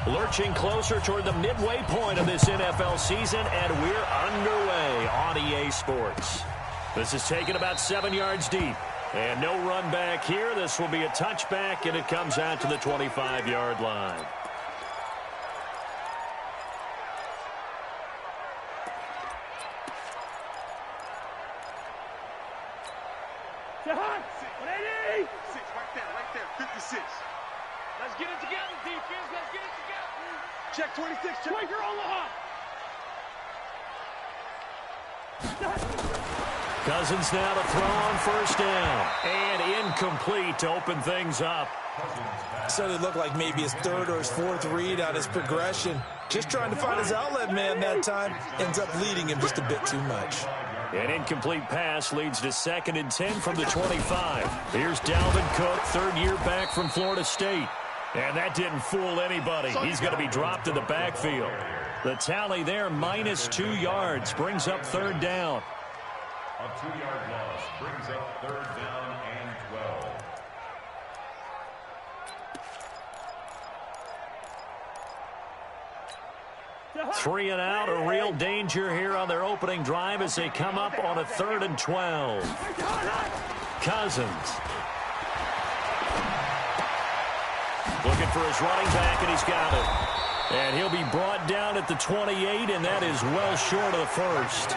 Lurching closer toward the midway point of this NFL season, and we're underway on EA Sports. This is taken about 7 yards deep. And no run back here. This will be a touchback, and it comes out to the 25-yard line. Six, right there, 56. Let's get it together, defense. Let's get it together. Check 26. Check. Wait, you're on the hop. Cousins now to throw on first down. And incomplete to open things up. So it looked like maybe his third or his fourth read on his progression. Just trying to find his outlet man that time. Ends up leading him just a bit too much. An incomplete pass leads to 2nd and 10 from the 25. Here's Dalvin Cook, third-year back from Florida State. And that didn't fool anybody. He's going to be dropped in the backfield. The tally there, -2 yards, brings up third down. A 2-yard loss brings up third down and 12. 3 and out, a real danger here on their opening drive as they come up on a 3rd and 12. Cousins. Looking for his running back, and he's got it. And he'll be brought down at the 28, and that is well short of the first.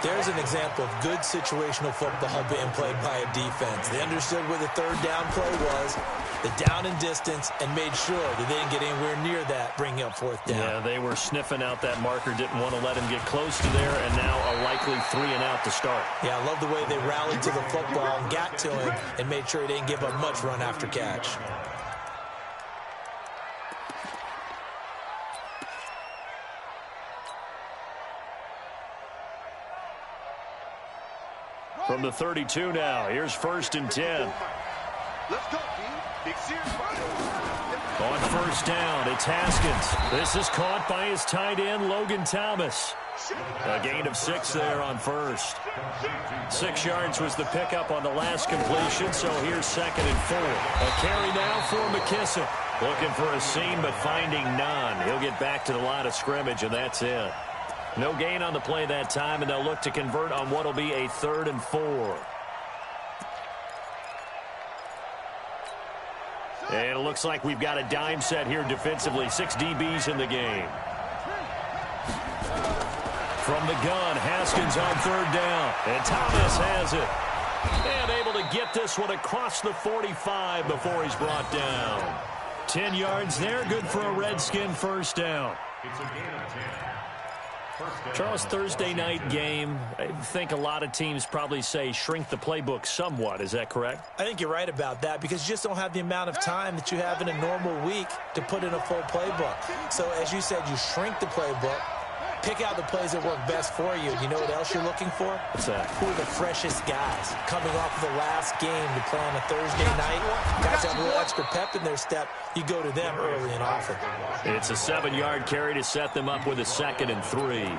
There's an example of good situational football being played by a defense. They understood where the third down play was, the down and distance, and made sure that they didn't get anywhere near that, bringing up 4th down. Yeah, they were sniffing out that marker, didn't want to let him get close to there, and now a likely 3 and out to start. Yeah, I love the way they rallied to the football and got to him and made sure he didn't give up much run after catch. From the 32 now, here's 1st and 10. Let's go, team. Big series. On first down, it's Haskins. This is caught by his tight end, Logan Thomas. A gain of 6 there on first. 6 yards was the pickup on the last completion, so here's 2nd and 4. A carry now for McKissick. Looking for a seam, but finding none. He'll get back to the line of scrimmage, and that's it. No gain on the play that time, and they'll look to convert on what will be a 3rd and 4. And it looks like we've got a dime set here defensively. 6 DBs in the game. From the gun, Haskins on 3rd down. And Thomas has it. And able to get this one across the 45 before he's brought down. 10 yards there, good for a Redskin first down. It's a gain of 10. Charles, Thursday night game, I think a lot of teams probably say shrink the playbook somewhat. Is that correct? I think you're right about that because you just don't have the amount of time that you have in a normal week to put in a full playbook. So, as you said, you shrink the playbook, pick out the plays that work best for you. You know what else you're looking for? What's that? Who are the freshest guys coming off of the last game to play on a Thursday night? Guys have a little extra pep in their step. You go to them early and often. It's a 7-yard carry to set them up with a 2nd and 3.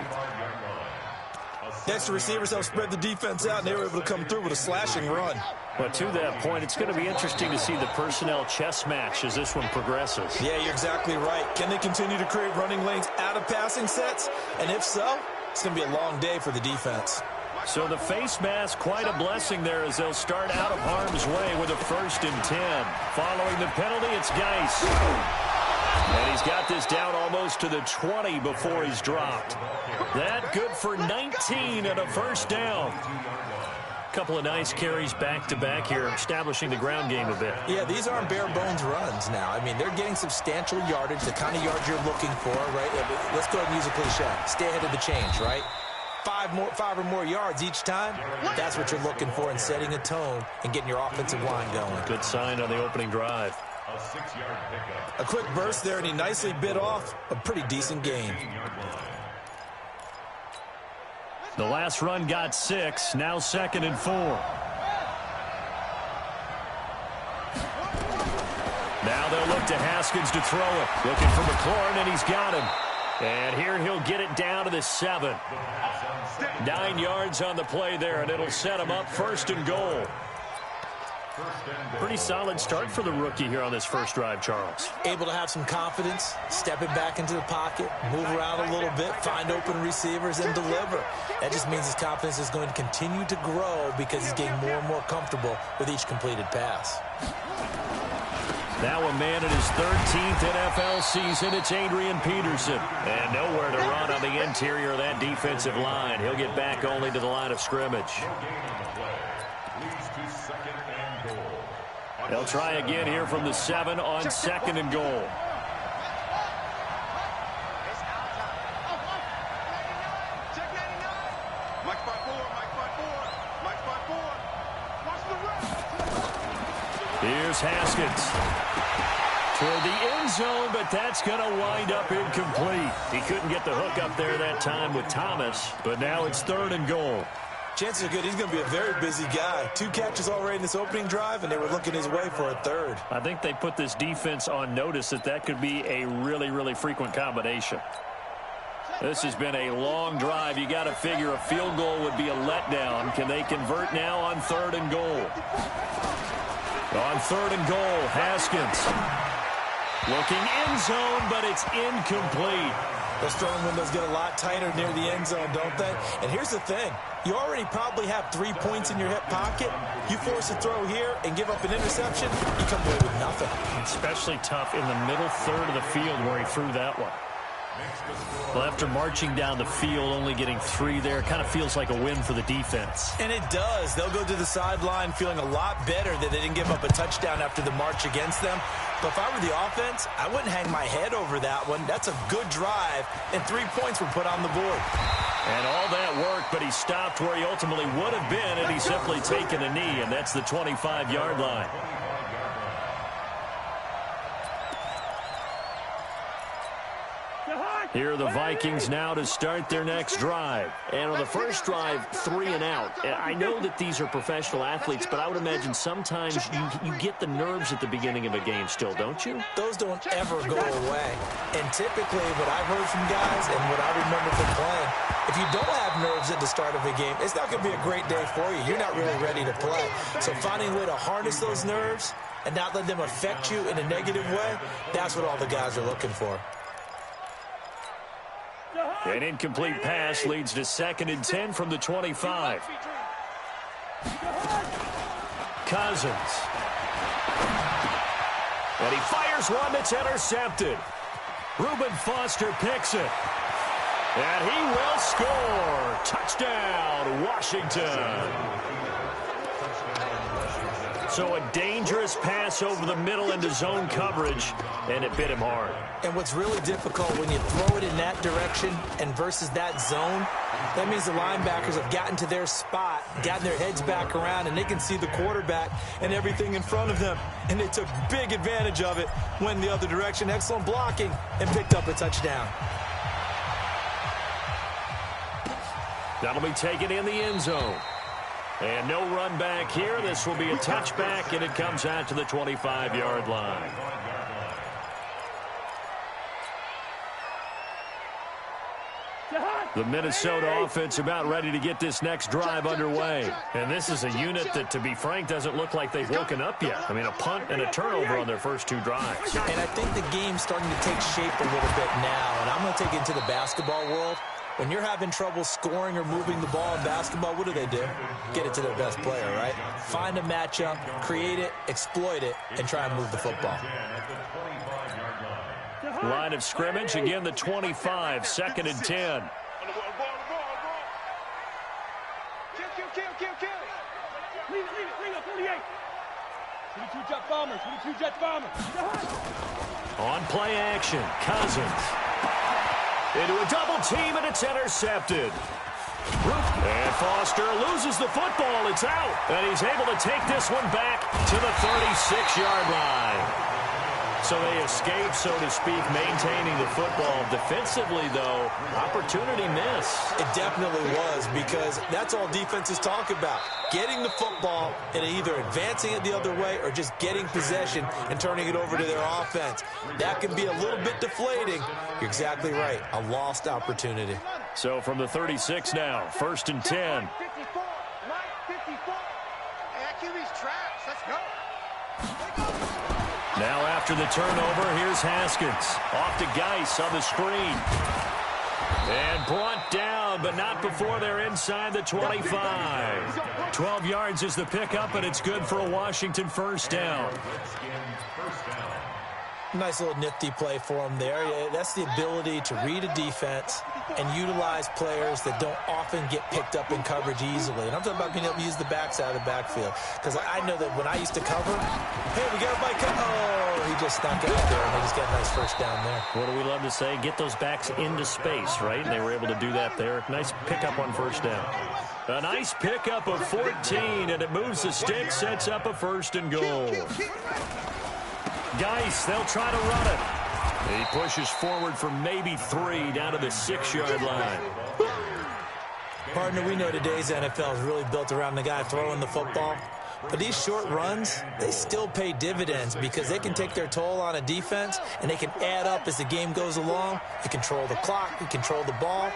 Next, the receivers help spread the defense out, and they were able to come through with a slashing run. But to that point, it's going to be interesting to see the personnel chess match as this one progresses. Yeah, you're exactly right. Can they continue to create running lanes out of passing sets? And if so, it's going to be a long day for the defense. So the face mask, quite a blessing there as they'll start out of harm's way with a 1st and 10. Following the penalty, it's Geis. And he's got this down almost to the 20 before he's dropped. That good for 19 and a first down. Couple of nice carries back-to-back here, establishing the ground game a bit. Yeah, these aren't bare-bones runs now. I mean, they're getting substantial yardage, the kind of yards you're looking for, right? Let's go ahead and use a cliche. Stay ahead of the change, right? 5 or more yards each time. That's what you're looking for in setting a tone and getting your offensive line going. Good sign on the opening drive. A 6-yard pickup. A quick burst there, and he nicely bit off a pretty decent gain. The last run got 6, now 2nd and 4. Now they'll look to Haskins to throw it. Looking for McLaurin, and he's got him. And here he'll get it down to the 7. 9 yards on the play there, and it'll set him up 1st and goal. Pretty solid start for the rookie here on this first drive, Charles. Able to have some confidence, stepping back into the pocket, move around a little bit, find open receivers, and deliver. That just means his confidence is going to continue to grow because he's getting more and more comfortable with each completed pass. Now a man in his 13th NFL season, it's Adrian Peterson. And nowhere to run on the interior of that defensive line. He'll get back only to the line of scrimmage. They'll try again here from the 7 on 2nd and goal. Here's Haskins. Toward the end zone, but that's going to wind up incomplete. He couldn't get the hook up there that time with Thomas, but now it's 3rd and goal. Chances are good he's going to be a very busy guy. 2 catches already in this opening drive, and they were looking his way for a 3rd. I think they put this defense on notice that could be a really, really frequent combination. This has been a long drive. You got to figure a field goal would be a letdown. Can they convert now on 3rd and goal? On 3rd and goal, Haskins. Looking end zone, but it's incomplete. Those throwing windows get a lot tighter near the end zone, don't they? And here's the thing. You already probably have 3 points in your hip pocket. You force a throw here and give up an interception, you come away with nothing. Especially tough in the middle third of the field where he threw that one. Well, after marching down the field, only getting 3 there, kind of feels like a win for the defense. And it does. They'll go to the sideline feeling a lot better that they didn't give up a touchdown after the march against them. But if I were the offense, I wouldn't hang my head over that one. That's a good drive, and 3 points were put on the board. And all that worked, but he stopped where he ultimately would have been, and he's simply taken a knee, and that's the 25-yard line. Here are the Vikings now to start their next drive. And on the first drive, 3 and out. I know that these are professional athletes, but I would imagine sometimes you get the nerves at the beginning of a game still, don't you? Those don't ever go away. And typically what I've heard from guys and what I remember from playing, if you don't have nerves at the start of a game, it's not going to be a great day for you. You're not really ready to play. So finding a way to harness those nerves and not let them affect you in a negative way, that's what all the guys are looking for. An incomplete pass leads to 2nd and 10 from the 25. Cousins. And he fires one that's intercepted. Reuben Foster picks it. And he will score. Touchdown, Washington. So a dangerous pass over the middle into zone coverage, and it bit him hard. And what's really difficult when you throw it in that direction and versus that zone, that means the linebackers have gotten to their spot, gotten their heads back around, and they can see the quarterback and everything in front of them. And they took big advantage of it, went the other direction, excellent blocking, and picked up a touchdown. That'll be taken in the end zone. And no run back here. This will be a touchback, and it comes out to the 25-yard line. The Minnesota offense about ready to get this next drive underway. And this is a unit that, to be frank, doesn't look like they've woken up yet. I mean, a punt and a turnover on their first 2 drives. And I think the game's starting to take shape a little bit now. And I'm going to take it into the basketball world. When you're having trouble scoring or moving the ball in basketball, what do? Get it to their best player, right? Find a matchup, create it, exploit it, and try and move the football. Line of scrimmage, again the 25, 2nd and 10. Leave it, 48. 22 jet bombers, 22 jet bombers. On play action, Cousins. Into a double team, and it's intercepted. And Foster loses the football. It's out. And he's able to take this one back to the 36-yard line. So they escape, so to speak, maintaining the football. Defensively, though, opportunity miss. It definitely was, because that's all defenses talk about. Getting the football and either advancing it the other way or just getting possession and turning it over to their offense. That can be a little bit deflating. You're exactly right. A lost opportunity. So from the 36 now, 1st and 10. these traps. Let's go. Now after the turnover, here's Haskins. Off to Geis on the screen. And brought down, but not before they're inside the 25. 12 yards is the pickup, and it's good for a Washington first down. Nice little nifty play for him there. That's the ability to read a defense and utilize players that don't often get picked up in coverage easily. And I'm talking about being able to use the backside of the backfield. Because I know that when I used to cover, hey, we got Mike. Oh, he just snuck out there, and they just got a nice first down there. What do we love to say? Get those backs into space, right? And they were able to do that there. Nice pickup on first down. A nice pickup of 14, and it moves the stick, sets up a first and goal. Geis, they'll try to run it. He pushes forward for maybe 3 down to the 6-yard line. Partner, we know today's NFL is really built around the guy throwing the football. But these short runs, they still pay dividends because they can take their toll on a defense and they can add up as the game goes along. You control the clock, you control the ball,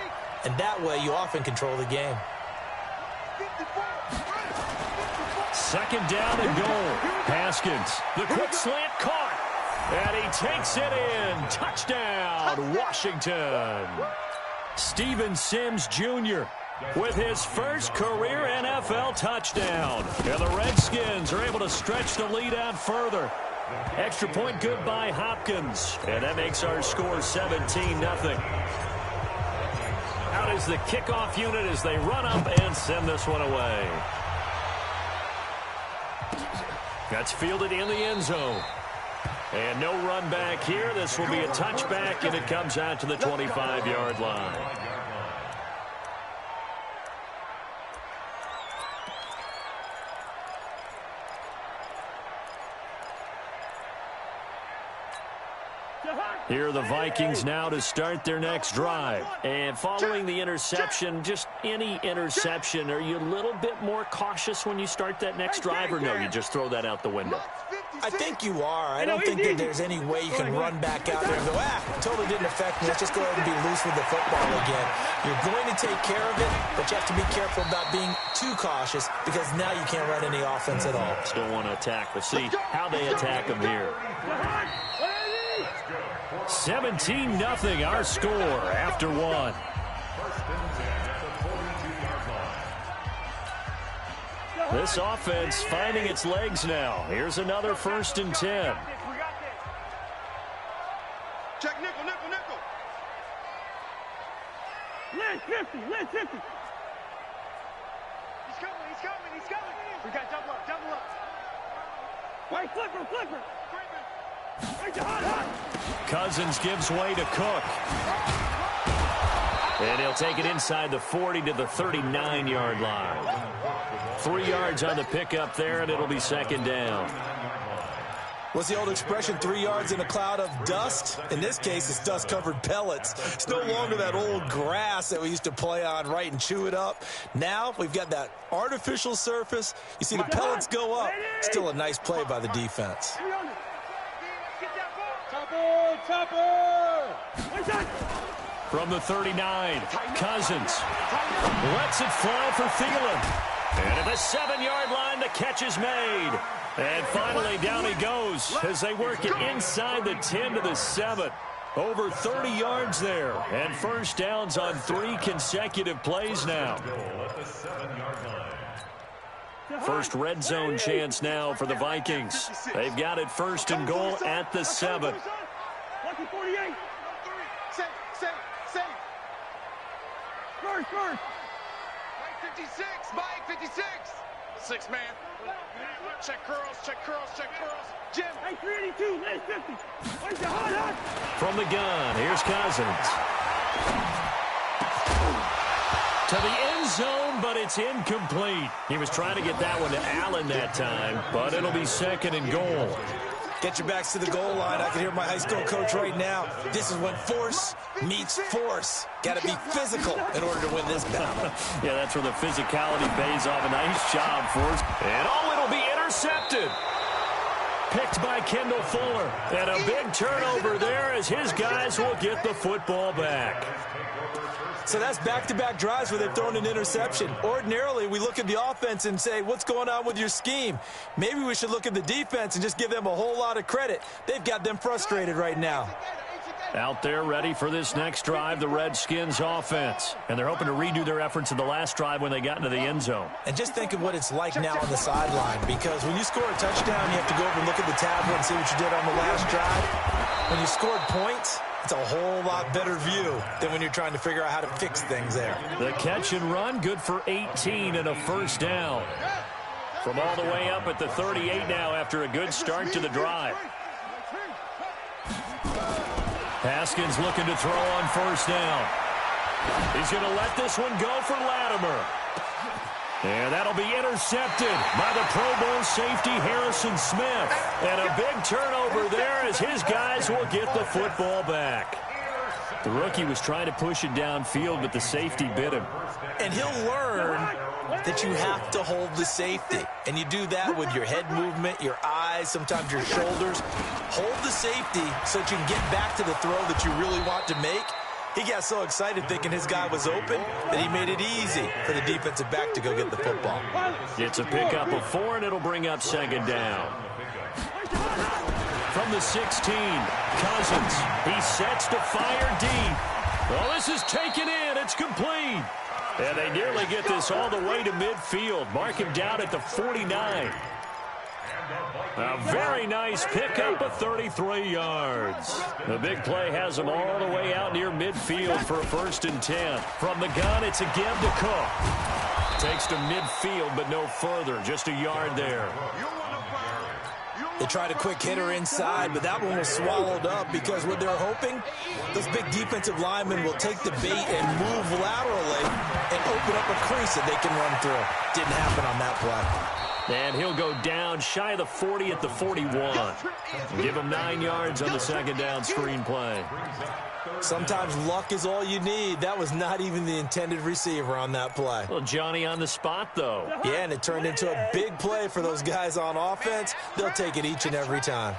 and that way you often control the game. Second down and goal. Haskins, the quick slant caught. And he takes it in. Touchdown, Washington. Steven Sims Jr. with his first career NFL touchdown. And the Redskins are able to stretch the lead out further. Extra point good by Hopkins. And that makes our score 17-0. Out is the kickoff unit as they run up and send this one away. That's fielded in the end zone. And no run back here. This will be a touchback, and it comes out to the 25-yard line. Here are the Vikings now to start their next drive. And following the interception, just any interception, are you a little bit more cautious when you start that next drive, or no, you just throw that out the window? I think you are. I don't think that there's any way you can run back out there and go, totally didn't affect me. Let's just go ahead and be loose with the football again. You're going to take care of it, but you have to be careful about being too cautious because now you can't run any offense at all. Still want to attack. Let's see how they attack them here. 17-0 our score after one. This offense finding its legs now. Here's another 1st and 10. Check nickel, nickel, nickel. Lynch 50, Lynch 50. He's coming, he's coming, he's coming. We got double up, double up. Right, flipper, flipper. Cousins gives way to Cook. And he'll take it inside the 40 to the 39-yard line. 3 yards on the pickup there, and it'll be second down. What's the old expression, 3 yards in a cloud of dust? In this case, it's dust-covered pellets. It's no longer that old grass that we used to play on, right, and chew it up. Now we've got that artificial surface. You see the pellets go up. Still a nice play by the defense. From the 39, Cousins lets it fly for Thielen. And at the 7-yard line, the catch is made. And finally, down he goes as they work it inside the 10 to the 7. Over 30 yards there. And first downs on 3 consecutive plays now. First red zone chance now for the Vikings. They've got it 1st and goal at the 7. Lucky 48. Safe. First. Mike 56, Mike 56. 6 man. Check curls. Jim. Hey, 382, Lynch 50. Where's the hot? From the gun, here's Cousins. To the end zone, but it's incomplete. He was trying to get that one to Allen that time, but it'll be 2nd and goal. Get your backs to the goal line. I can hear my high school coach right now. This is when force meets force. Got to be physical in order to win this battle. Yeah, that's where the physicality pays off. A nice job, Force. And it'll be intercepted. Picked by Kendall Fuller. And a big turnover there as his guys will get the football back. So that's back-to-back drives where they've thrown an interception. Ordinarily, we look at the offense and say, what's going on with your scheme? Maybe we should look at the defense and just give them a whole lot of credit. They've got them frustrated right now. Out there ready for this next drive, the Redskins offense. And they're hoping to redo their efforts in the last drive when they got into the end zone. And just think of what it's like now on the sideline, because when you score a touchdown, you have to go over and look at the tablet and see what you did on the last drive. When you scored points, it's a whole lot better view than when you're trying to figure out how to fix things there. The catch and run, good for 18 and a first down. From all the way up at the 38 now after a good start to the drive. Haskins looking to throw on first down. He's going to let this one go for Latimer. And that'll be intercepted by the Pro Bowl safety Harrison Smith. And a big turnover there as his guys will get the football back. The rookie was trying to push it downfield, but the safety bit him. And he'll learn that you have to hold the safety. And you do that with your head movement, your eyes, sometimes your shoulders. Hold the safety so that you can get back to the throw that you really want to make. He got so excited thinking his guy was open that he made it easy for the defensive back to go get the football. It's a pickup of 4, and it'll bring up second down. From the 16, Cousins. He sets to fire deep. Well, this is taken in. It's complete. And they nearly get this all the way to midfield. Mark him down at the 49. A very nice pickup of 33 yards. The big play has them all the way out near midfield for a 1st and 10. From the gun, it's a give to Cook. Takes to midfield, but no further. Just a yard there. They tried a quick hitter inside, but that one was swallowed up because what they're hoping, those big defensive linemen will take the bait and move laterally and open up a crease that they can run through. Didn't happen on that play. And he'll go down shy of the 40 at the 41. Give him 9 yards on the second down screen play. Sometimes luck is all you need. That was not even the intended receiver on that play. Well, Johnny on the spot, though. Yeah, and it turned into a big play for those guys on offense. They'll take it each and every time.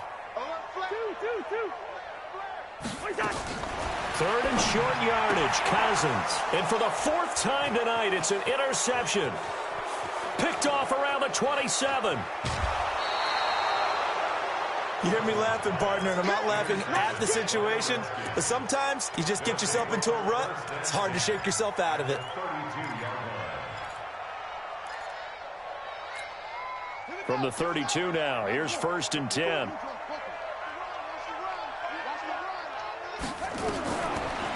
3rd and short yardage, Cousins. And for the 4th time tonight, it's an interception. Picked off around the 27. You hear me laughing, partner, and I'm not laughing at the situation, but sometimes you just get yourself into a rut. It's hard to shake yourself out of it. From the 32 now, here's 1st and 10.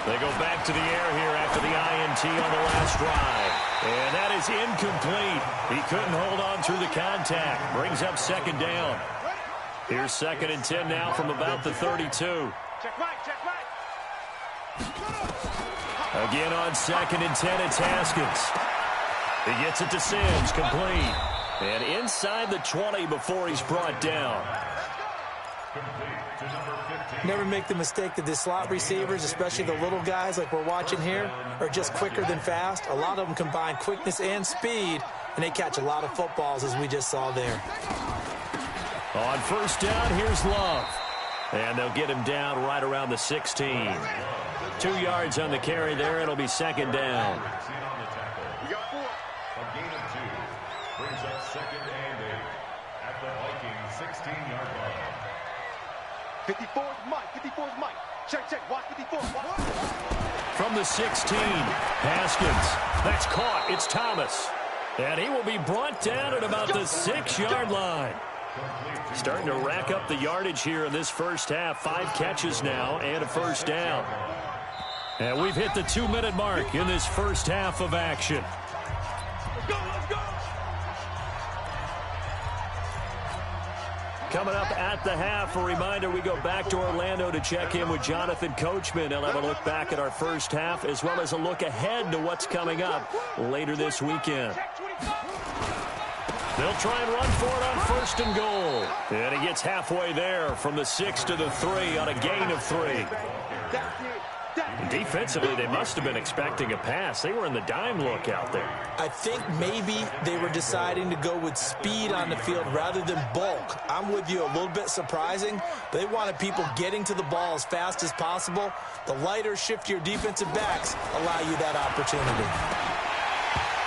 They go back to the air here after the INT on the last drive. And that is incomplete. He couldn't hold on through the contact. Brings up second down. Here's 2nd and 10 now from about the 32. Check back. Again on 2nd and 10, it's Haskins. He gets it to Sims, complete. And inside the 20 before he's brought down. Never make the mistake that the slot receivers, especially the little guys like we're watching here, are just quicker than fast. A lot of them combine quickness and speed, and they catch a lot of footballs, as we just saw there. On 1st down, here's Love. And they'll get him down right around the 16. 2 yards on the carry there. It'll be 2nd down. A gain of 2 brings up 2nd and 8 at the Vikings 16-yard line. 54's Mike. Check. Watch 54. Watch. From the 16, Haskins. That's caught. It's Thomas. And he will be brought down at about the 6-yard line. Starting to rack up the yardage here in this first half. 5 catches now and a 1st down. And we've hit the 2-minute mark in this first half of action. Let's go. Coming up at the half, a reminder, we go back to Orlando to check in with Jonathan Coachman. He'll have a look back at our first half as well as a look ahead to what's coming up later this weekend. They'll try and run for it on 1st and goal. And he gets halfway there from the 6 to the 3 on a gain of 3. Defensively, they must have been expecting a pass. They were in the dime look out there. I think maybe they were deciding to go with speed on the field rather than bulk. I'm with you, a little bit surprising. They wanted people getting to the ball as fast as possible. The lighter, shiftier defensive backs allow you that opportunity.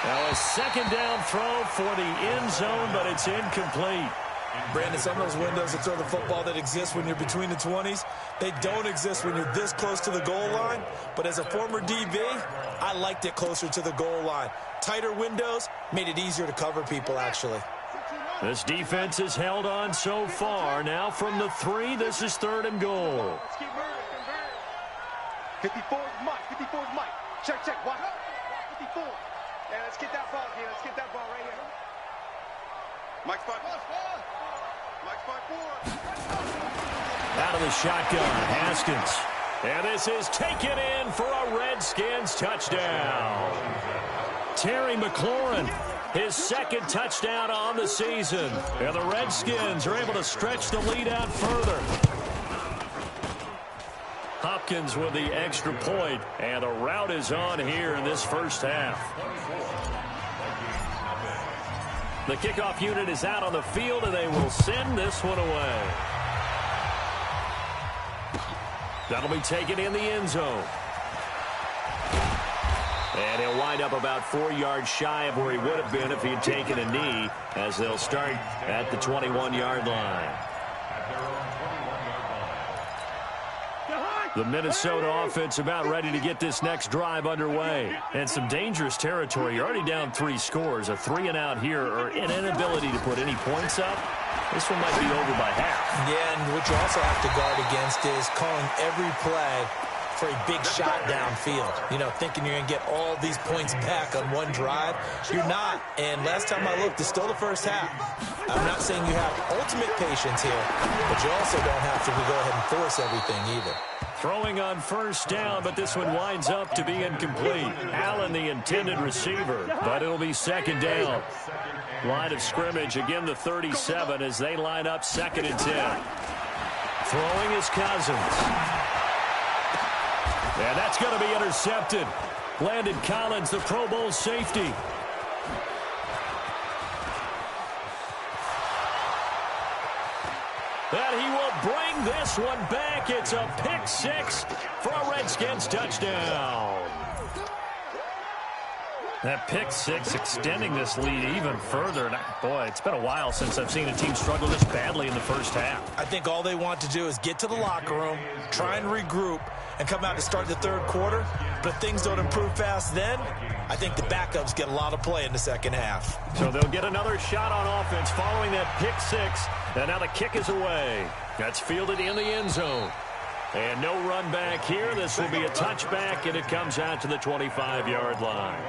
Now a second down throw for the end zone, but it's incomplete. Brandon, some of those windows to throw the football that exist when you're between the 20s, they don't exist when you're this close to the goal line. But as a former DB, I liked it closer to the goal line. Tighter windows made it easier to cover people, actually. This defense has held on so far. Now from the 3, this is 3rd and goal. 54 is Mike. 54 is Mike. Check, check. Watch. 54. Yeah, let's get that ball here. Let's get that ball right here. Mike's 5-4. Mike's 5-4. Out of the shotgun, Haskins. And this is taken in for a Redskins touchdown. Terry McLaurin, his 2nd touchdown on the season. And the Redskins are able to stretch the lead out further. Hopkins with the extra point, and the rout is on here in this first half. The kickoff unit is out on the field, and they will send this one away. That'll be taken in the end zone. And he'll wind up about 4 yards shy of where he would have been if he had taken a knee, as they'll start at the 21-yard line. The Minnesota offense about ready to get this next drive underway. And some dangerous territory. You're already down 3 scores. A 3-and-out here, or an inability to put any points up. This one might be over by half. Yeah, and what you also have to guard against is calling every play for a big shot downfield. You know, thinking you're going to get all these points back on one drive. You're not. And last time I looked, it's still the first half. I'm not saying you have ultimate patience here, but you also don't have to go ahead and force everything either. Throwing on first down, but this one winds up to be incomplete. Allen, the intended receiver, but it'll be 2nd down. Line of scrimmage, again the 37 as they line up 2nd and 10. Throwing is Cousins. And that's going to be intercepted. Landon Collins, the Pro Bowl safety. And he will bring this one back. It's a pick 6 for a Redskins touchdown. That pick 6 extending this lead even further. And boy, it's been a while since I've seen a team struggle this badly in the first half. I think all they want to do is get to the locker room, try and regroup, and come out to start the 3rd quarter. But if things don't improve fast then, I think the backups get a lot of play in the 2nd half. So they'll get another shot on offense following that pick 6. And now the kick is away. That's fielded in the end zone. And no run back here. This will be a touchback, and it comes out to the 25-yard line.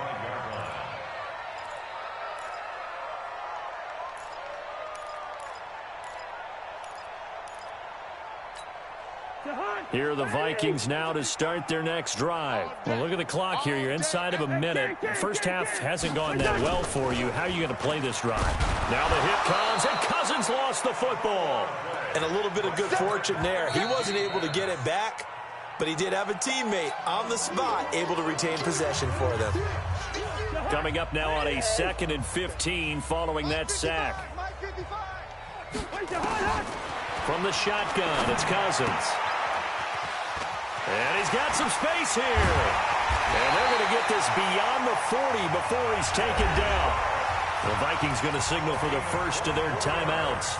Here are the Vikings now to start their next drive. Well, look at the clock here. You're inside of a minute. First half hasn't gone that well for you. How are you going to play this drive? Now the hit comes, and Cousins lost the football. And a little bit of good fortune there. He wasn't able to get it back, but he did have a teammate on the spot able to retain possession for them. Coming up now on a 2nd and 15 following that sack. From the shotgun, it's Cousins. And he's got some space here. And they're going to get this beyond the 40 before he's taken down. The Vikings going to signal for the first of their timeouts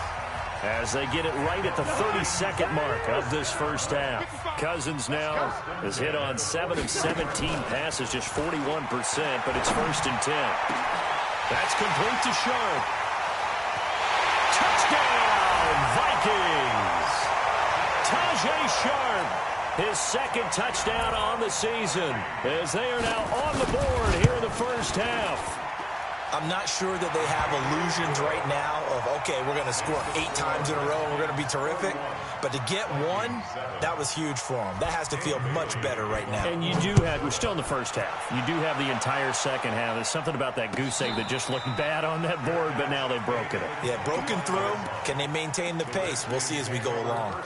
as they get it right at the 32nd mark of this first half. Cousins now has hit on 7 of 17 passes, just 41%, but it's 1st and 10. That's complete to Sharp. Touchdown, Vikings! Tajay Sharp, his 2nd touchdown on the season, as they are now on the board here in the first half. I'm not sure that they have illusions right now of, okay, we're going to score 8 times in a row and we're going to be terrific. But to get one, that was huge for them. That has to feel much better right now. And you do have, we're still in the first half. You do have the entire second half. There's something about that goose egg that just looked bad on that board, but now they've broken it. Yeah, broken through. Can they maintain the pace? We'll see as we go along.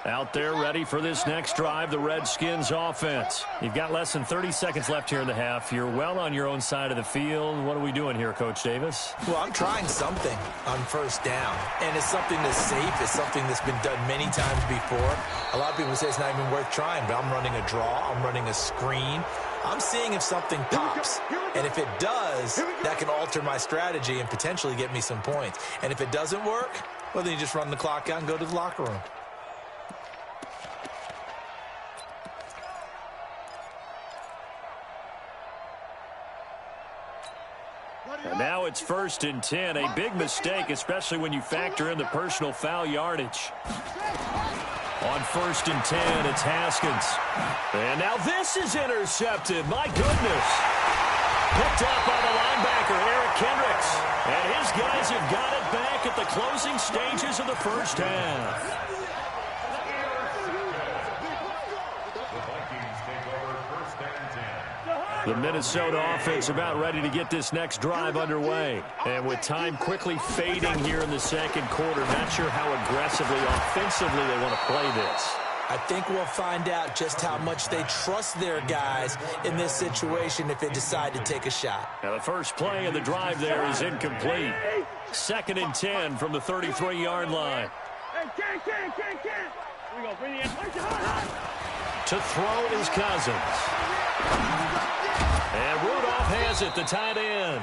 Out there ready for this next drive, the Redskins offense. You've got less than 30 seconds left here in the half. You're well on your own side of the field. What are we doing here, Coach Davis? Well, I'm trying something on first down, and it's something that's safe. It's something that's been done many times before. A lot of people say it's not even worth trying, but I'm running a draw. I'm running a screen. I'm seeing if something pops, and if it does, that can alter my strategy and potentially get me some points. And if it doesn't work, well, then you just run the clock out and go to the locker room. And now it's 1st and 10. A big mistake, especially when you factor in the personal foul yardage. On 1st and 10, it's Haskins. And now this is intercepted. My goodness. Picked up by the linebacker, Eric Kendricks. And his guys have got it back at the closing stages of the first half. The Minnesota offense about ready to get this next drive underway. And with time quickly fading here in the second quarter, not sure how aggressively, offensively they want to play this. I think we'll find out just how much they trust their guys in this situation if they decide to take a shot. Now the first play of the drive there is incomplete. 2nd and 10 from the 33-yard line. To throw is Cousins. And Rudolph has it, the tight end.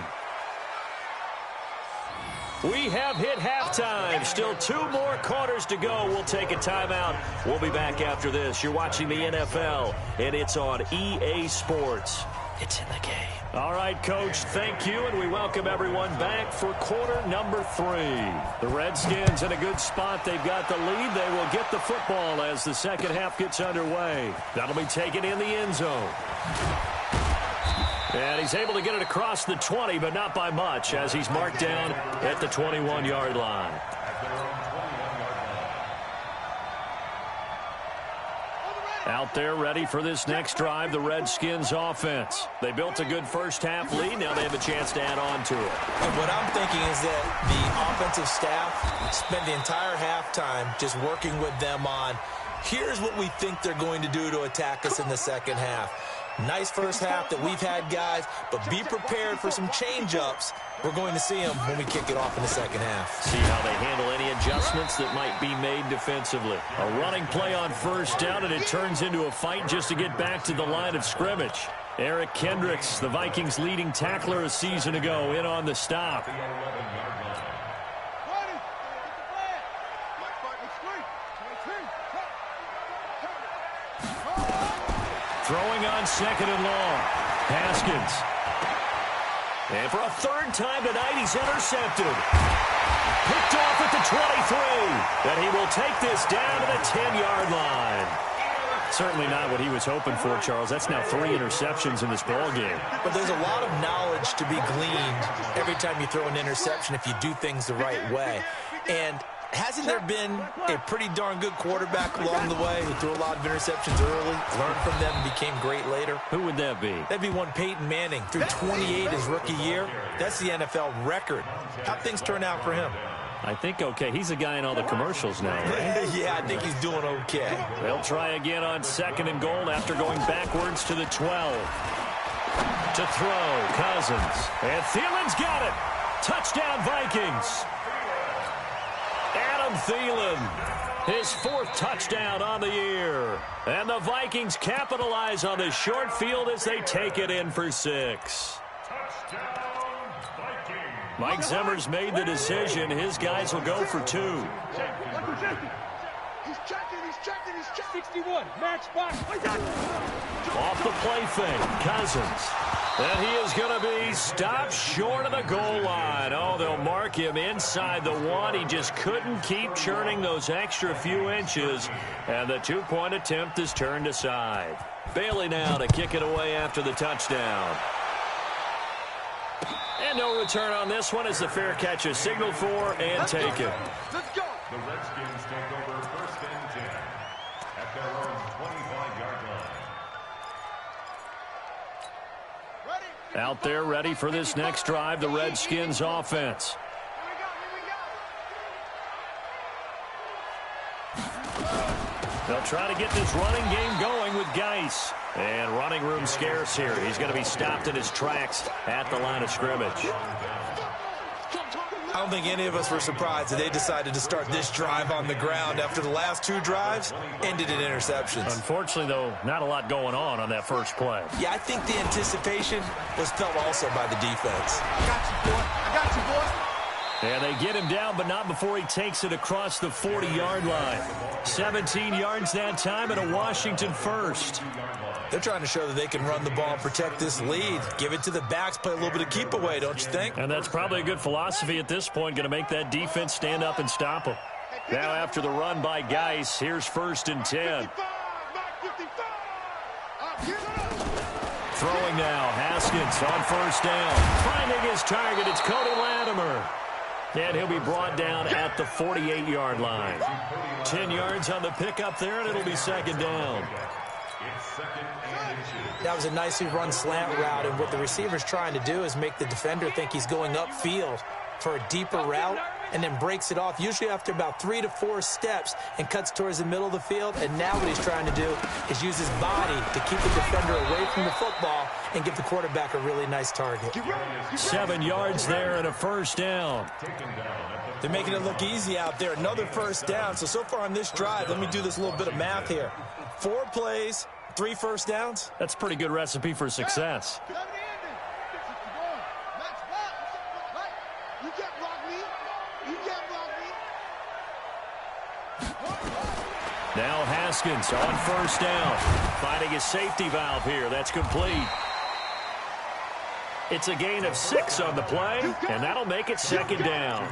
We have hit halftime. Still 2 more quarters to go. We'll take a timeout. We'll be back after this. You're watching the NFL, and it's on EA Sports. It's in the game. All right, Coach, thank you, and we welcome everyone back for quarter number 3. The Redskins in a good spot. They've got the lead. They will get the football as the second half gets underway. That'll be taken in the end zone. And he's able to get it across the 20, but not by much, as he's marked down at the 21-yard line. Out there ready for this next drive, the Redskins offense. They built a good first half lead. Now they have a chance to add on to it. And what I'm thinking is that the offensive staff spent the entire halftime just working with them on, here's what we think they're going to do to attack us in the second half. Nice first half that we've had, guys, but be prepared for some change-ups. We're going to see them when we kick it off in the second half. See how they handle any adjustments that might be made defensively. A running play on first down, and it turns into a fight just to get back to the line of scrimmage. Eric Kendricks, the Vikings' leading tackler a season ago, in on the stop. Throwing on 2nd and long. Haskins. And for a 3rd time tonight, he's intercepted. Picked off at the 23. And he will take this down to the 10-yard line. Certainly not what he was hoping for, Charles. That's now 3 interceptions in this ballgame. But there's a lot of knowledge to be gleaned every time you throw an interception if you do things the right way. And hasn't there been a pretty darn good quarterback along the way who threw a lot of interceptions early, learned from them, and became great later? Who would that be? That'd be one Peyton Manning. Threw 28 his rookie year. That's the NFL record. How'd things turn out for him? I think okay. He's a guy in all the commercials now, right? Yeah, I think he's doing okay. They'll try again on 2nd and goal after going backwards to the 12. To throw, Cousins. And Thielen's got it. Touchdown, Vikings. Adam Thielen, his 4th touchdown on the year. And the Vikings capitalize on this short field as they take it in for 6. Mike Zimmer's made the decision. His guys will go for 2. He's checking, 61, match box. Off the play fake, Cousins. And he is going to be stopped short of the goal line. Oh, they'll mark him inside the 1. He just couldn't keep churning those extra few inches. And the 2-point attempt is turned aside. Bailey now to kick it away after the touchdown. And no return on this one as the fair catch is signaled for and taken. Let's go. The Redskins take over 1st and 10 at their own 25-yard line. Out there ready for this next drive, the Redskins offense. They'll try to get this running game going with Geis. And running room scarce here. He's going to be stopped in his tracks at the line of scrimmage. I don't think any of us were surprised that they decided to start this drive on the ground after the last two drives ended in interceptions. Unfortunately, though, not a lot going on that first play. Yeah, I think the anticipation was felt also by the defense. I got you, boy. I got you, boy. And they get him down, but not before he takes it across the 40-yard line. 17 yards that time and a Washington first. They're trying to show that they can run the ball and protect this lead. Give it to the backs, play a little bit of keep away, don't you think? And that's probably a good philosophy at this point, going to make that defense stand up and stop them. Now after the run by Geis, here's 1st and 10. Throwing now, Haskins on 1st down. Finding his target, it's Cody Latimer. And he'll be brought down at the 48-yard line. 10 yards on the pickup there, and it'll be 2nd down. That was a nicely run slant route, and what the receiver's trying to do is make the defender think he's going upfield for a deeper route and then breaks it off, usually after about 3 to 4 steps, and cuts towards the middle of the field. And now what he's trying to do is use his body to keep the defender away from the football and give the quarterback a really nice target. 7 yards there and a 1st down. They're making it look easy out there. Another 1st down. So far on this drive, let me do this little bit of math here. 4 plays, 3 1st downs. That's a pretty good recipe for success. Now Haskins on 1st down. Finding his safety valve here. That's complete. It's a gain of 6 on the play, and that'll make it 2nd down.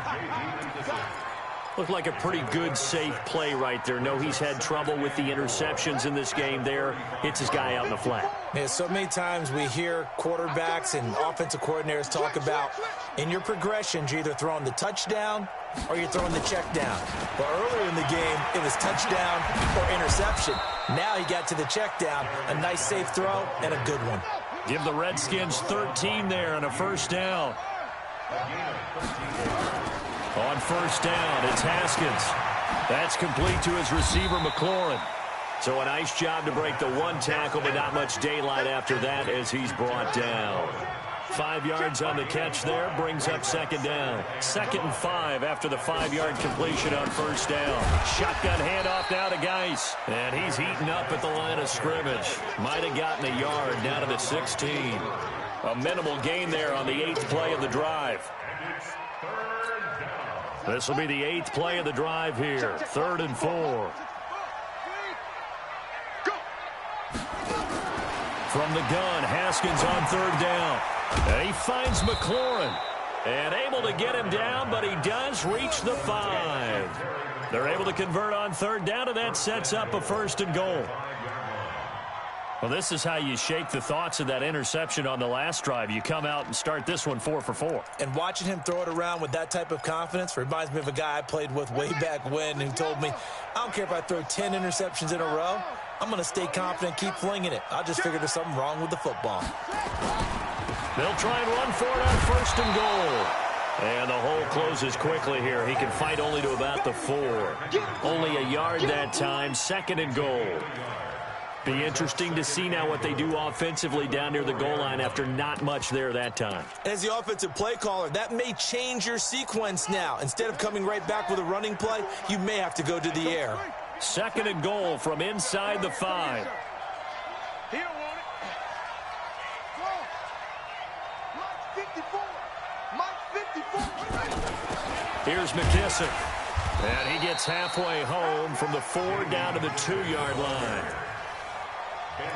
Looked like a pretty good, safe play right there. No, he's had trouble with the interceptions in this game there. Hits his guy out in the flat. Man, so many times we hear quarterbacks and offensive coordinators talk about in your progressions, you're either throwing the touchdown or you're throwing the check down. But earlier in the game, it was touchdown or interception. Now he got to the check down, a nice safe throw and a good one. Give the Redskins 13 there and a 1st down. On 1st down, it's Haskins. That's complete to his receiver, McLaurin. So a nice job to break the 1 tackle, but not much daylight after that as he's brought down. 5 yards on the catch there, brings up 2nd down. 2nd and 5 after the 5-yard completion on 1st down. Shotgun handoff now to Geis. And he's heating up at the line of scrimmage. Might have gotten a yard down to the 16. A minimal gain there on the 8th play of the drive. This will be the 8th play of the drive here. 3rd and 4. From the gun, Haskins on 3rd down. And he finds McLaurin. And able to get him down, but he does reach the 5. They're able to convert on 3rd down, and that sets up a 1st and goal. Well, this is how you shake the thoughts of that interception on the last drive. You come out and start this one 4 for 4. And watching him throw it around with that type of confidence reminds me of a guy I played with way back when who told me, I don't care if I throw 10 interceptions in a row. I'm going to stay confident and keep flinging it. I just figured there's something wrong with the football. They'll try and run for it on 1st and goal. And the hole closes quickly here. He can fight only to about the 4. Only a yard that time. 2nd and goal. Be interesting to see now what they do offensively down near the goal line after not much there that time. As the offensive play caller, that may change your sequence now. Instead of coming right back with a running play, you may have to go to the air. 2nd and goal from inside the 5. Here's McKissick. And he gets halfway home from the 4 down to the 2-yard line.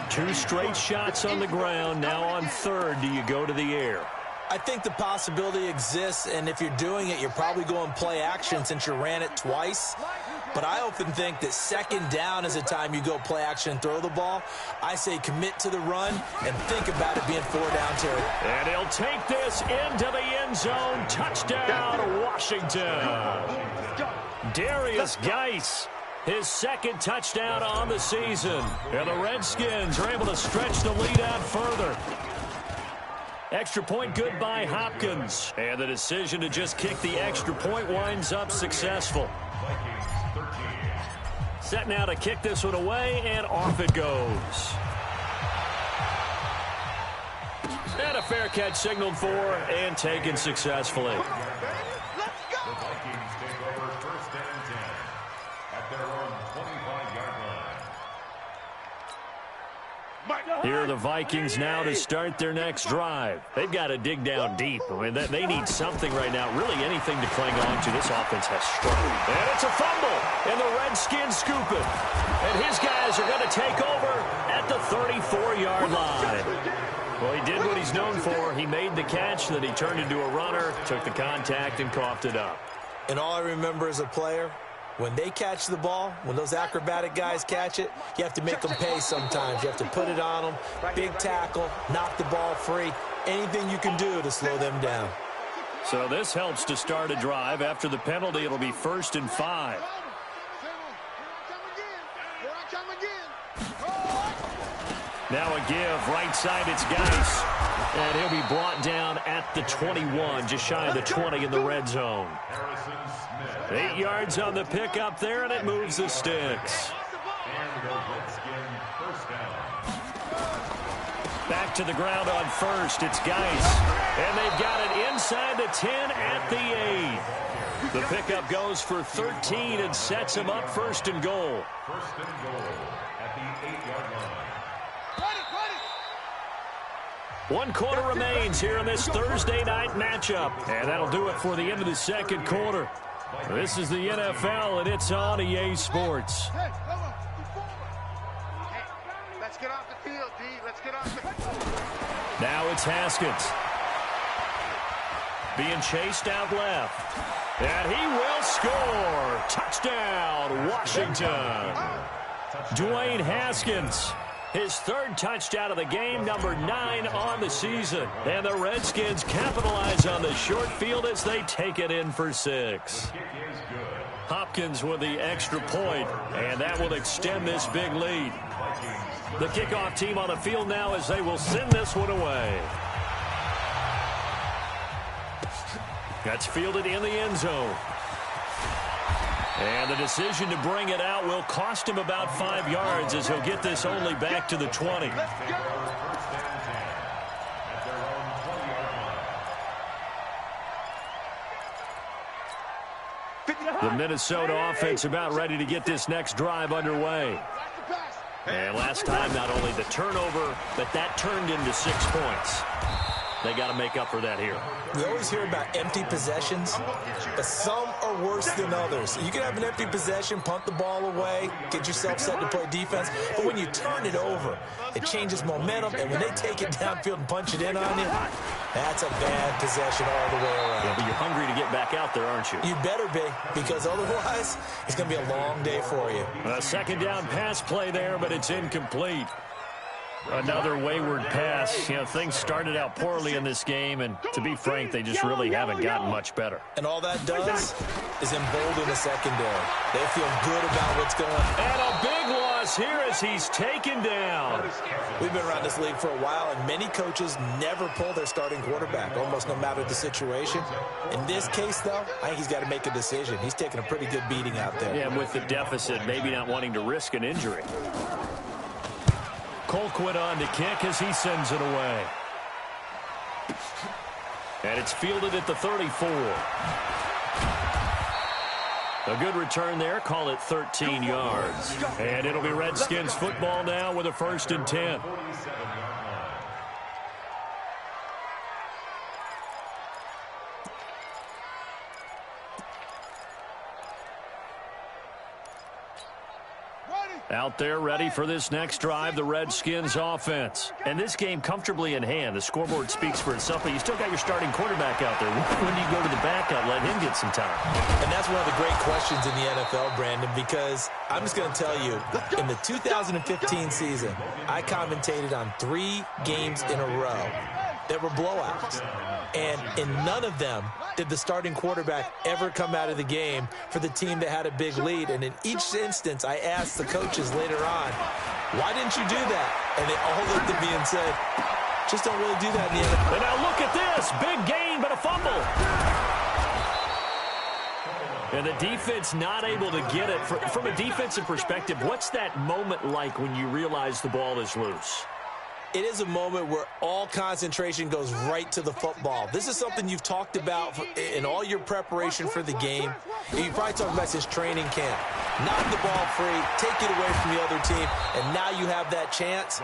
2 straight shots on the ground. Now on 3rd, do you go to the air? I think the possibility exists, and if you're doing it, you're probably going play action since you ran it twice. But I often think that 2nd down is a time you go play action and throw the ball. I say commit to the run and think about it being 4 down territory. And he'll take this into the end zone. Touchdown, Washington. Darius Geis, his 2nd touchdown on the season. And the Redskins are able to stretch the lead out further. Extra point good by Hopkins. And the decision to just kick the extra point winds up successful. Set now to kick this one away, and off it goes. And a fair catch signaled for and taken successfully. The Vikings take over 1st and 10 at their own 25-yard line. Here are the Vikings now to start their next drive. They've got to dig down deep. I mean, they need something right now, really anything to cling on to. This offense has struggled. And it's a fumble, and the Redskins scoop it. And his guys are going to take over at the 34-yard line. Well, he did what he's known for. He made the catch, then he turned into a runner, took the contact, and coughed it up. And all I remember as a player, when they catch the ball, when those acrobatic guys catch it, you have to make them pay sometimes. You have to put it on them, big tackle, knock the ball free, anything you can do to slow them down. So this helps to start a drive. After the penalty, it'll be 1st and 5. Now a give, right side, it's Geis. And he'll be brought down at the 21, just shy of the 20 in the red zone. 8 yards on the pickup there, and it moves the sticks. Back to the ground on 1st, it's Geis. And they've got it inside the 10 at the 8. The pickup goes for 13 and sets him up 1st and goal. 1st and goal at the 8-yard line. 1 quarter remains here in this Thursday night matchup. And that'll do it for the end of the 2nd quarter. This is the NFL, and it's on EA Sports. Let's get off the field, D. Let's get off the field. Now it's Haskins. Being chased out left. And he will score. Touchdown, Washington. Dwayne Haskins. His 3rd touchdown of the game, number 9 on the season. And the Redskins capitalize on the short field as they take it in for 6. Hopkins with the extra point, and that will extend this big lead. The kickoff team on the field now as they will send this one away. That's fielded in the end zone. And the decision to bring it out will cost him about 5 yards as he'll get this only back to the 20. The Minnesota offense about ready to get this next drive underway. And last time, not only the turnover, but that turned into 6 points. They got to make up for that here. We always hear about empty possessions, but some are worse than others. You can have an empty possession, punt the ball away, get yourself set to play defense, but when you turn it over, it changes momentum, and when they take it downfield and punch it in on you, that's a bad possession all the way around. Yeah, but you're hungry to get back out there, aren't you? You better be, because otherwise, it's going to be a long day for you. A 2nd down pass play there, but it's incomplete. Another wayward pass. You know, things started out poorly in this game, and to be frank, they just really haven't gotten much better. And all that does is embolden the secondary. They feel good about what's going on. And a big loss here as he's taken down. We've been around this league for a while, and many coaches never pull their starting quarterback, almost no matter the situation. In this case, though, I think he's got to make a decision. He's taking a pretty good beating out there. Yeah, with the deficit, maybe not wanting to risk an injury. Colquitt on to kick as he sends it away. And it's fielded at the 34. A good return there. Call it 13 yards. And it'll be Redskins football now with a 1st and 10. Out there ready for this next drive, the Redskins offense. And this game comfortably in hand. The scoreboard speaks for itself, but you still got your starting quarterback out there. When do you go to the backup, let him get some time? And that's one of the great questions in the NFL, Brandon, because I'm just going to tell you, in the 2015 season, I commentated on 3 games in a row that were blowouts. And in none of them did the starting quarterback ever come out of the game for the team that had a big lead. And in each instance, I asked the coaches later on, why didn't you do that? And they all looked at me and said, just don't really do that in the NFL. And now look at this. Big gain, but a fumble. And the defense not able to get it. From a defensive perspective, what's that moment like when you realize the ball is loose? It is a moment where all concentration goes right to the football. This is something you've talked about in all your preparation for the game. You probably talked about since training camp. Knock the ball free, take it away from the other team, and now you have that chance.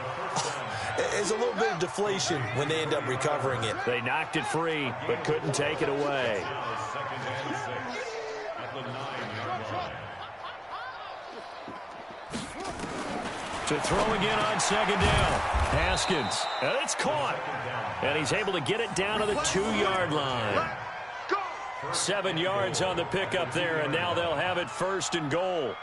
It's a little bit of deflation when they end up recovering it. They knocked it free, but couldn't take it away. To throw again on second down. Haskins, and it's caught. And he's able to get it down to the 2-yard line. 7 yards on the pickup there, and now they'll have it 1st and goal.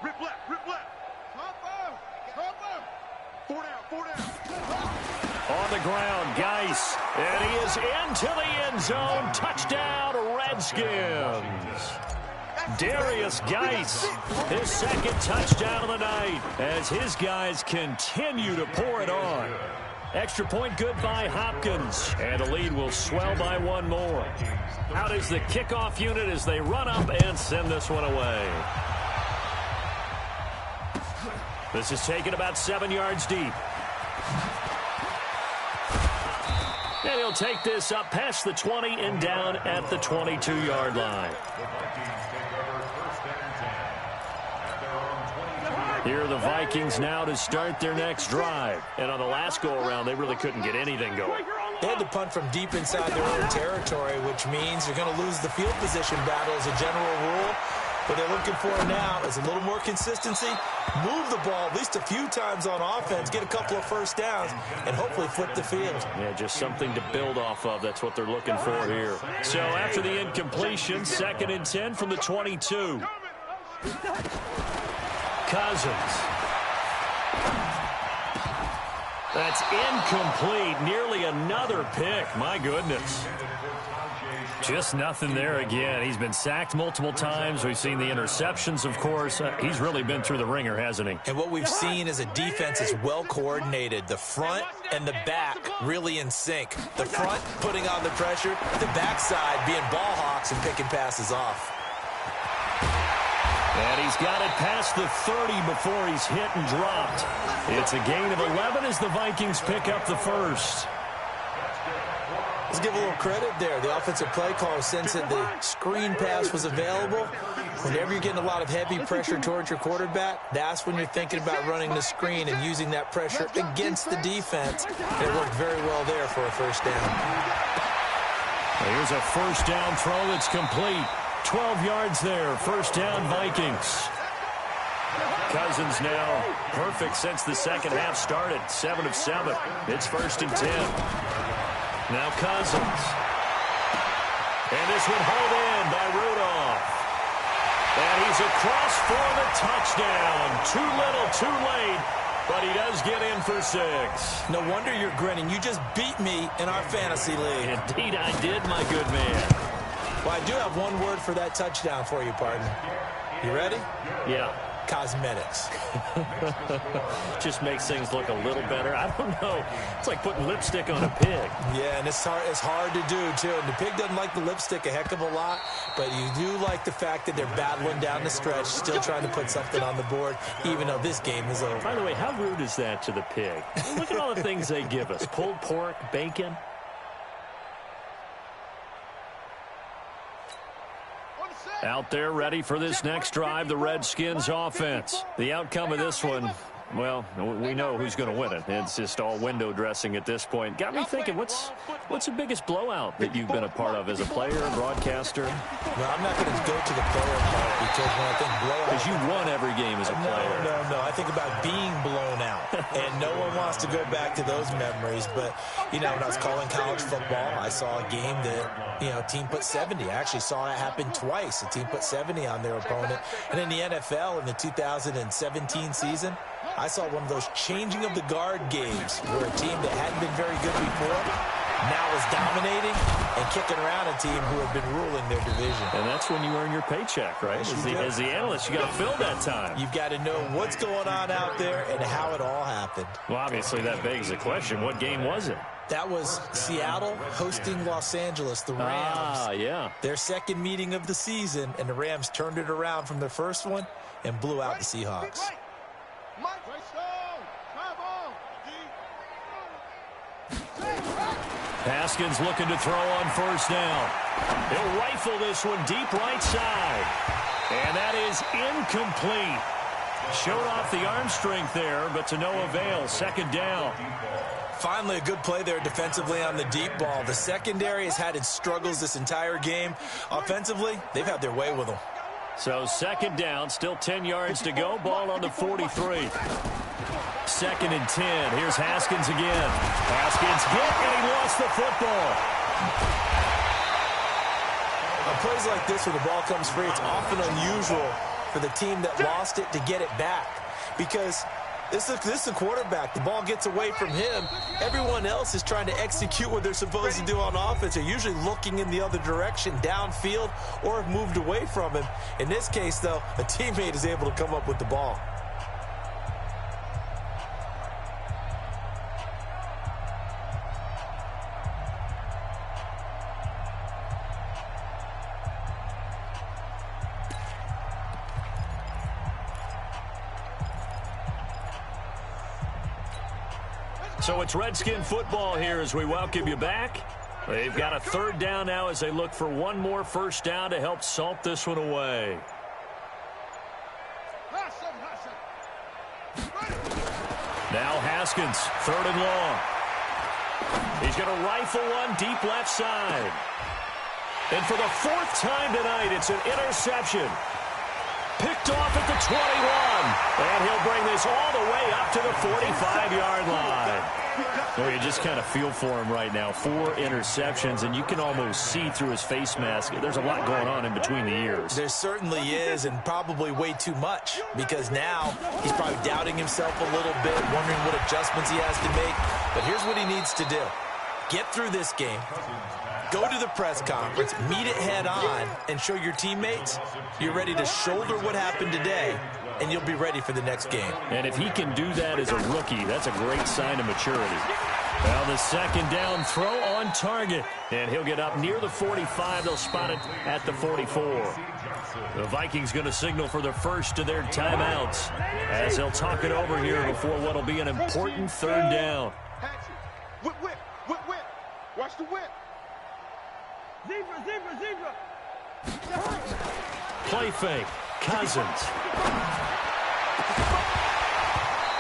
Rip left, rip left. Four down. On the ground, Geis, and he is into the end zone. Touchdown, Redskins. Darius Geis, his 2nd touchdown of the night as his guys continue to pour it on. Extra point good by Hopkins, and the lead will swell by 1 more. Out is the kickoff unit as they run up and send this one away. This is taken about 7 yards deep. And he'll take this up past the 20 and down at the 22-yard line. Here are the Vikings now to start their next drive. And on the last go-around, they really couldn't get anything going. They had to punt from deep inside their own territory, which means you're going to lose the field position battle as a general rule. What they're looking for now is a little more consistency, move the ball at least a few times on offense, get a couple of first downs, and hopefully flip the field. Yeah, just something to build off of. That's what they're looking for here. So after the incompletion, 2nd and 10 from the 22. Cousins. That's incomplete. Nearly another pick. My goodness. Just nothing there again. He's been sacked multiple times. We've seen the interceptions, of course. He's really been through the ringer, hasn't he? And what we've seen is a defense that's well coordinated. The front and the back really in sync. The front putting on the pressure, the backside being ball hawks and picking passes off. And he's got it past the 30 before he's hit and dropped. It's a gain of 11 as the Vikings pick up the 1st. Let's give a little credit there. The offensive play caller sensed that the screen pass was available. Whenever you're getting a lot of heavy pressure towards your quarterback, that's when you're thinking about running the screen and using that pressure against the defense. It worked very well there for a 1st down. Here's a 1st down throw that's complete. 12 yards there. 1st down, Vikings. Cousins now perfect since the 2nd half started. 7 of 7. It's 1st and 10. Now Cousins. And this one hauled in by Rudolph. And he's across for the touchdown. Too little, too late. But he does get in for 6. No wonder you're grinning. You just beat me in our fantasy league. Indeed I did, my good man. Well, I do have one word for that touchdown for you, partner. You ready? Yeah. Cosmetics. Just makes things look a little better. I don't know. It's like putting lipstick on a pig. Yeah, and it's hard to do, too. And the pig doesn't like the lipstick a heck of a lot, but you do like the fact that they're battling down the stretch, still trying to put something on the board, even though this game is over. By the way, how rude is that to the pig? Look at all the things they give us. Pulled pork, bacon. Out there ready for this next drive, the Redskins offense. The outcome of this one, well, we know who's going to win it. It's just all window dressing at this point. Got me thinking, what's the biggest blowout that you've been a part of as a player, broadcaster? Well, I'm not going to go to the player part because when I think blowout... Because you won every game as a player. No. I think about being blown out, and no one wants to go back to those memories. But, you know, when I was calling college football, I saw a game that, you know, a team put 70. I actually saw that happen twice. A team put 70 on their opponent. And in the NFL in the 2017 season, I saw one of those changing of the guard games where a team that hadn't been very good before now is dominating and kicking around a team who have been ruling their division. And that's when you earn your paycheck, right? As the analyst, you got to fill that time. You've got to know what's going on out there and how it all happened. Well, obviously, that begs the question, what game was it? That was Seattle hosting Los Angeles, the Rams. Yeah. Their second meeting of the season, and the Rams turned it around from their first one and blew out the Seahawks. Haskins looking to throw on first down. He'll rifle this one deep right side. And that is incomplete. Showed off the arm strength there, but to no avail. Second down. Finally, a good play there defensively on the deep ball. The secondary has had its struggles this entire game. Offensively, they've had their way with them. So second down, still 10 yards to go. Ball on the 43. Second and 10. Here's Haskins again. Haskins hit, and he lost the football. On plays like this where the ball comes free, it's often unusual for the team that lost it to get it back. Because this is a quarterback. The ball gets away from him. Everyone else is trying to execute what they're supposed to do on offense. They're usually looking in the other direction, downfield, or have moved away from him. In this case, though, a teammate is able to come up with the ball. So it's Redskin football here as we welcome you back. They've got a third down now as they look for one more first down to help salt this one away. Now Haskins, third and long. He's going to rifle one deep left side. And for the fourth time tonight, it's an interception. Picked off at the 21. And he'll bring this all the way up to the 45-yard line. Well, you just kind of feel for him right now. 4 interceptions, and you can almost see through his face mask. There's a lot going on in between the ears. There certainly is, and probably way too much, because now he's probably doubting himself a little bit, wondering what adjustments he has to make. But here's what he needs to do. Get through this game. Go to the press conference, meet it head on, and show your teammates you're ready to shoulder what happened today, and you'll be ready for the next game. And if he can do that as a rookie, that's a great sign of maturity. Well, the second down throw on target, and he'll get up near the 45. They'll spot it at the 44. The Vikings going to signal for the first of their timeouts as they'll talk it over here before what will be an important third down. Whip, whip, whip, whip. Watch the whip. Zebra, zebra, zebra. Play fake. Cousins.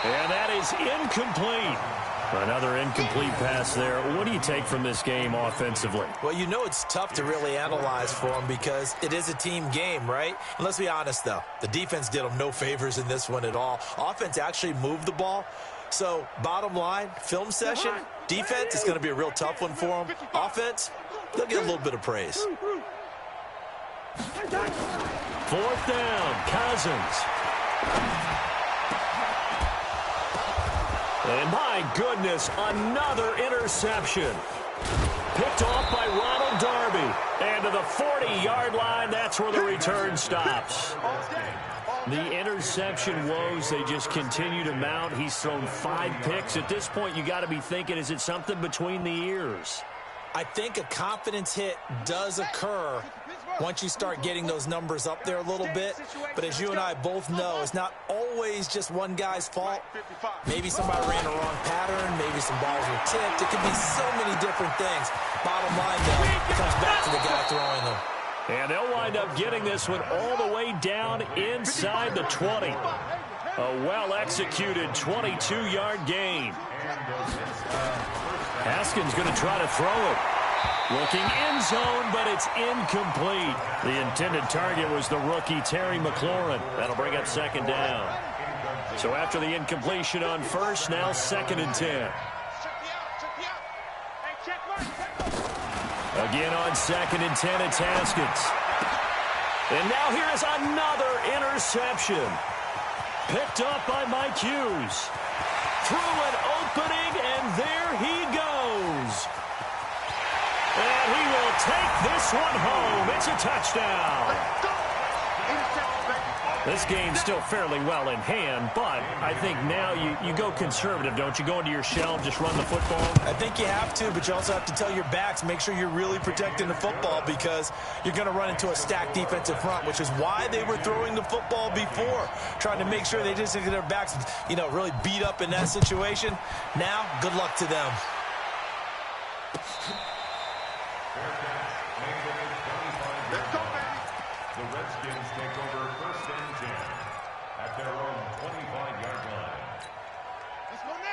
And that is incomplete. Another incomplete pass there. What do you take from this game offensively? Well, you know it's tough to really analyze for them because it is a team game, right? And let's be honest, though. The defense did them no favors in this one at all. Offense actually moved the ball. So, bottom line, film session, defense is going to be a real tough one for them. Offense, they'll get a little bit of praise. Fourth down, Cousins. And my goodness, another interception. Picked off by Ronald Darby. And to the 40-yard line, that's where the return stops. The interception woes, they just continue to mount. He's thrown 5 picks. At this point, you got to be thinking, is it something between the ears? I think a confidence hit does occur once you start getting those numbers up there a little bit. But as you and I both know, it's not always just one guy's fault. Maybe somebody ran a wrong pattern. Maybe some balls were tipped. It could be so many different things. Bottom line, though, it comes back to the guy throwing them. And they'll wind up getting this one all the way down inside the 20. A well-executed 22-yard gain. Haskins going to try to throw it. Looking end zone, but it's incomplete. The intended target was the rookie, Terry McLaurin. That'll bring up second down. So after the incompletion on first, now second and 10. Again on second and 10, it's Haskins. And now here is another interception. Picked up by Mike Hughes. Through an opening, and there he goes. And he will take this one home. It's a touchdown. This game's still fairly well in hand, but I think now you go conservative, don't you? Go into your shell, just run the football? I think you have to, but you also have to tell your backs, make sure you're really protecting the football because you're going to run into a stacked defensive front, which is why they were throwing the football before, trying to make sure they just get their backs, really beat up in that situation. Now, good luck to them. The Redskins take over 1st and 10 at their own 25-yard line.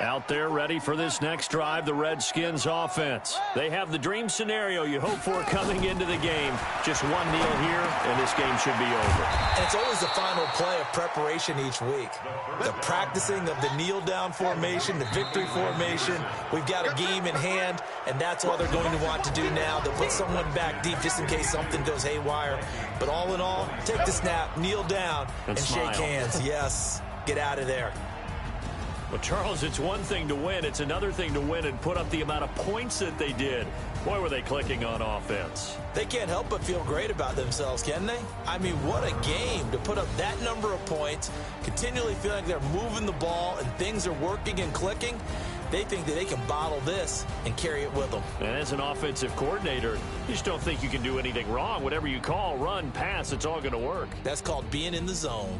Out there ready for this next drive, the Redskins offense. They have the dream scenario you hope for coming into the game. Just 1-0 here, and this game should be over. And it's always the final play of preparation each week. The practicing of the kneel-down formation, the victory formation. We've got a game in hand, and that's what they're going to want to do now. They'll put someone back deep just in case something goes haywire. But all in all, take the snap, kneel down, and shake hands. Yes, get out of there. Well, Charles, it's one thing to win. It's another thing to win and put up the amount of points that they did. Boy, were they clicking on offense. They can't help but feel great about themselves, can they? I mean, what a game to put up that number of points, continually feeling like they're moving the ball and things are working and clicking. They think that they can bottle this and carry it with them. And as an offensive coordinator, you just don't think you can do anything wrong. Whatever you call, run, pass, it's all going to work. That's called being in the zone.